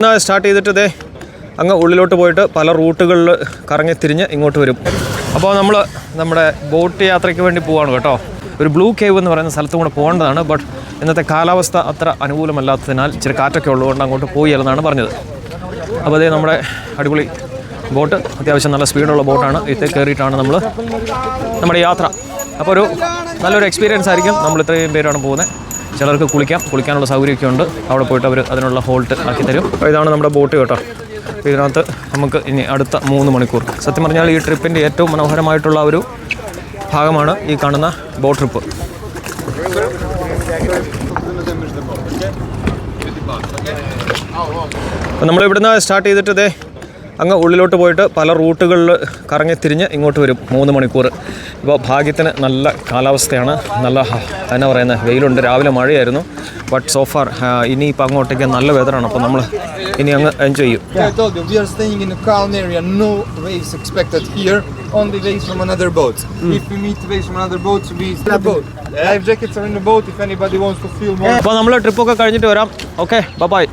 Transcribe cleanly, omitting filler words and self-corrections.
Start ചെയ്തിട്ട് അങ്ങ് ഉള്ളിലോട്ട് പോയിട്ട് പല റൂട്ടുകളിൽ കറങ്ങി തിരിഞ്ഞ് ഇങ്ങോട്ട് വരും. അപ്പോൾ നമ്മൾ നമ്മുടെ ബോട്ട് യാത്രയ്ക്ക് വേണ്ടി പോവാണ് കേട്ടോ. ഒരു ബ്ലൂ കേവ് എന്ന് പറയുന്ന സ്ഥലത്തും കൂടെ പോകേണ്ടതാണ്. ബട്ട് ഇന്നത്തെ കാലാവസ്ഥ അത്ര അനുകൂലമല്ലാത്തതിനാൽ ഇച്ചിരി കാറ്റൊക്കെ ഉള്ളതുകൊണ്ട് അങ്ങോട്ട് പോയി എന്നാണ് പറഞ്ഞത്. അപ്പോൾ അതേ നമ്മുടെ അടിപൊളി ബോട്ട്, അത്യാവശ്യം നല്ല സ്പീഡുള്ള ബോട്ടാണ്. ഇത് കയറിയിട്ടാണ് നമ്മൾ നമ്മുടെ യാത്ര. അപ്പോൾ ഒരു നല്ലൊരു എക്സ്പീരിയൻസ് ആയിരിക്കും. നമ്മൾ ഇത്രയും പേരാണ് പോകുന്നത്. ചിലർക്ക് കുളിക്കാനുള്ള സൗകര്യമൊക്കെ ഉണ്ട്. അവിടെ പോയിട്ട് അവർ അതിനുള്ള ഹോൾട്ട് ആക്കി തരും. അപ്പോൾ ഇതാണ് നമ്മുടെ ബോട്ട് കേട്ടോ. ഇതിനകത്ത് നമുക്ക് ഇനി അടുത്ത 3 മണിക്കൂർ, സത്യം പറഞ്ഞാൽ ഈ ട്രിപ്പിൻ്റെ ഏറ്റവും മനോഹരമായിട്ടുള്ള ഒരു ഭാഗമാണ് ഈ കാണുന്ന ബോട്ട് ട്രിപ്പ്. നമ്മളിവിടുന്ന് സ്റ്റാർട്ട് ചെയ്തിട്ട് അങ്ങ് ഉള്ളിലോട്ട് പോയിട്ട് പല റൂട്ടുകളിൽ കറങ്ങി തിരിഞ്ഞ് ഇങ്ങോട്ട് വരും 3 മണിക്കൂർ. ഇപ്പോൾ ഭാഗ്യത്തിന് നല്ല കാലാവസ്ഥയാണ്, നല്ല എന്നാ പറയുന്നത്, വെയിലുണ്ട്. രാവിലെ മഴയായിരുന്നു. ബട്ട് സോ ഫാർ ഇനിയിപ്പോൾ അങ്ങോട്ടേക്ക് നല്ല വെതറാണ്. അപ്പോൾ നമ്മൾ ഇനി അങ്ങ് എൻജോയ് ചെയ്യും. അപ്പോൾ നമ്മൾ ട്രിപ്പൊക്കെ കഴിഞ്ഞിട്ട് വരാം. Okay, by.